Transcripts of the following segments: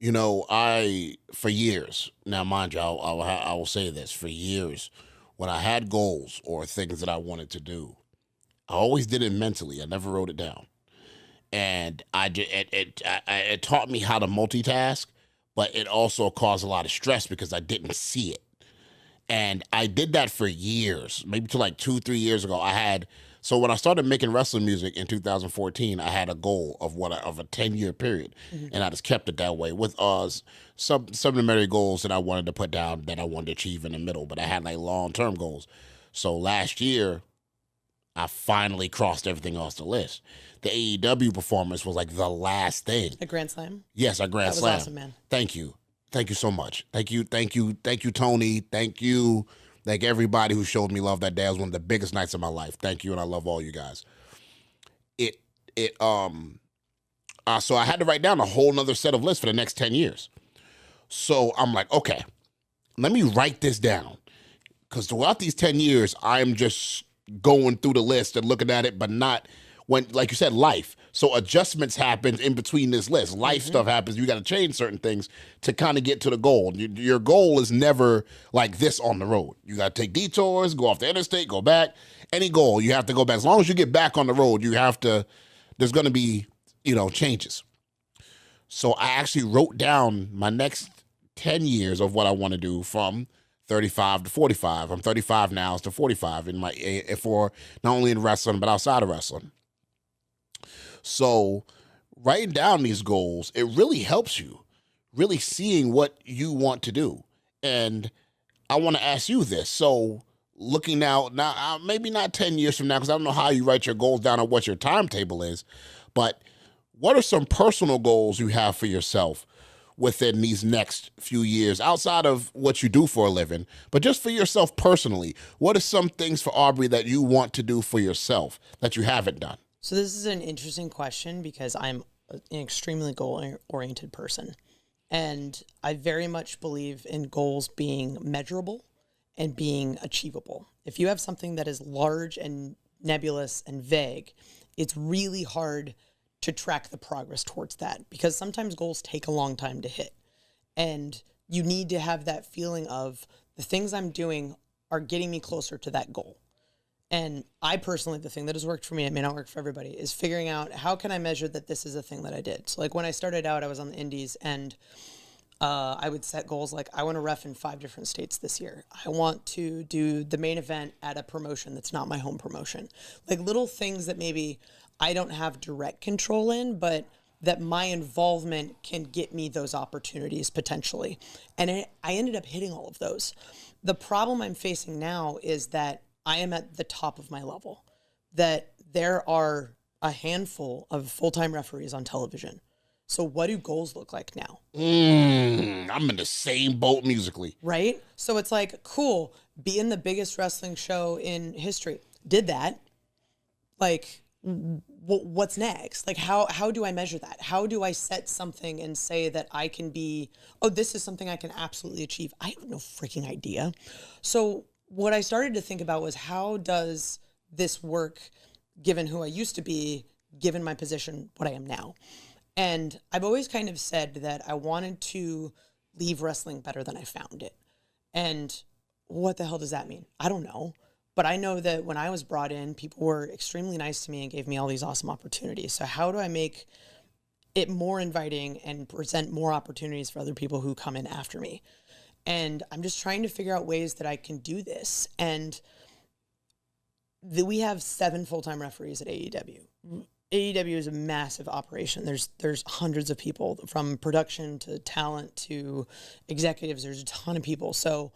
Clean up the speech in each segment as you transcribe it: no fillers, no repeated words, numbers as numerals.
For years, now mind you, I will say this, for years, when I had goals or things that I wanted to do, I always did it mentally. I never wrote it down. And it taught me how to multitask, but it also caused a lot of stress because I didn't see it. And I did that for years, maybe to like 2, 3 years ago. So when I started making wrestling music in 2014, I had a goal of a 10-year period, and I just kept it that way with supplementary goals that I wanted to put down that I wanted to achieve in the middle. But I had like long-term goals. So last year, I finally crossed everything off the list. The AEW performance was like the last thing. A Grand Slam? Yes, a Grand Slam. That was awesome, man. Thank you. Thank you so much. Thank you, Tony. Thank you. Thank everybody who showed me love that day. It was one of the biggest nights of my life. Thank you, and I love all you guys. So I had to write down a whole nother set of lists for the next 10 years. So I'm like, okay, let me write this down. Because throughout these 10 years, I'm just going through the list and looking at it, but not when, like you said, life. So adjustments happen in between this list. Life stuff happens. You got to change certain things to kind of get to the goal. Your goal is never like this on the road. You got to take detours, go off the interstate, go back. Any goal, you have to go back. As long as you get back on the road, there's going to be, changes. So I actually wrote down my next 10 years of what I want to do from 35 to 45. I'm 35 now, to 45 for not only in wrestling, but outside of wrestling. So writing down these goals, it really helps you really seeing what you want to do. And I want to ask you this. So looking now, maybe not 10 years from now, because I don't know how you write your goals down or what your timetable is, but what are some personal goals you have for yourself within these next few years, outside of what you do for a living, but just for yourself personally? What are some things for Aubrey that you want to do for yourself that you haven't done? So this is an interesting question because I'm an extremely goal-oriented person. And I very much believe in goals being measurable and being achievable. If you have something that is large and nebulous and vague, it's really hard to track the progress towards that because sometimes goals take a long time to hit. And you need to have that feeling of the things I'm doing are getting me closer to that goal. And I personally, the thing that has worked for me, it may not work for everybody, is figuring out how can I measure that this is a thing that I did. So like when I started out, I was on the indies and I would set goals like I want to ref in 5 different states this year. I want to do the main event at a promotion that's not my home promotion. Like little things that maybe I don't have direct control in, but that my involvement can get me those opportunities potentially. And I ended up hitting all of those. The problem I'm facing now is that I am at the top of my level, that there are a handful of full-time referees on television. So what do goals look like now? I'm in the same boat musically. Right? So it's like, cool, be in the biggest wrestling show in history. Did that. Like, what's next? Like, how do I measure that? How do I set something and say that I can be, this is something I can absolutely achieve? I have no freaking idea. So what I started to think about was how does this work given who I used to be, given my position, what I am now? And I've always kind of said that I wanted to leave wrestling better than I found it. And what the hell does that mean? I don't know. But I know that when I was brought in, people were extremely nice to me and gave me all these awesome opportunities. So how do I make it more inviting and present more opportunities for other people who come in after me? And I'm just trying to figure out ways that I can do this. And we have 7 full-time referees at AEW. AEW is a massive operation. There's hundreds of people, from production to talent to executives. There's a ton of people. So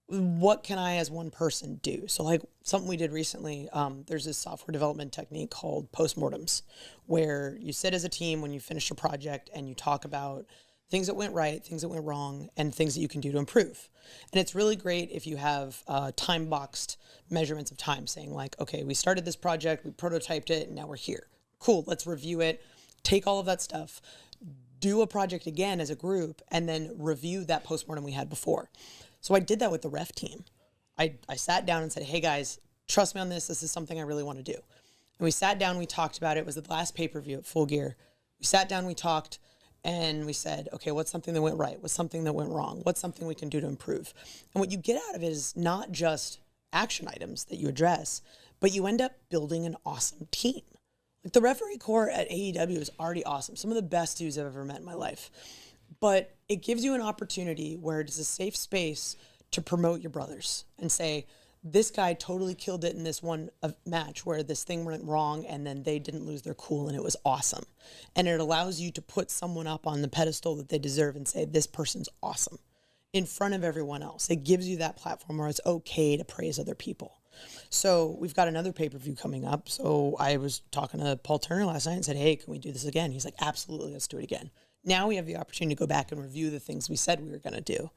what can I as one person do? So like something we did recently, there's this software development technique called postmortems, where you sit as a team when you finish a project and you talk about things that went right, things that went wrong, and things that you can do to improve. And it's really great if you have time-boxed measurements of time, saying like, okay, we started this project, we prototyped it, and now we're here. Cool, let's review it, take all of that stuff, do a project again as a group, and then review that postmortem we had before. So I did that with the ref team. I sat down and said, hey guys, trust me on this. This is something I really want to do. And we sat down, we talked about it. It was the last pay-per-view at Full Gear. We sat down, we talked, And we said, okay, what's something that went right? What's something that went wrong? What's something we can do to improve? And what you get out of it is not just action items that you address, but you end up building an awesome team. Like the referee corps at AEW is already awesome. Some of the best dudes I've ever met in my life. But it gives you an opportunity where it's a safe space to promote your brothers and say, this guy totally killed it in this one match where this thing went wrong and then they didn't lose their cool and it was awesome. And it allows you to put someone up on the pedestal that they deserve and say, this person's awesome in front of everyone else. It gives you that platform where it's okay to praise other people. So we've got another pay-per-view coming up. So I was talking to Paul Turner last night and said, hey, can we do this again? He's like, absolutely, let's do it again. Now we have the opportunity to go back and review the things we said we were going to do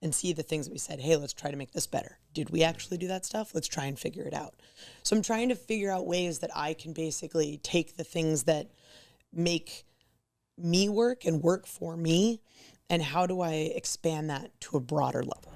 and see the things that we said, hey, let's try to make this better. Did we actually do that stuff? Let's try and figure it out. So I'm trying to figure out ways that I can basically take the things that make me work and work for me, and how do I expand that to a broader level?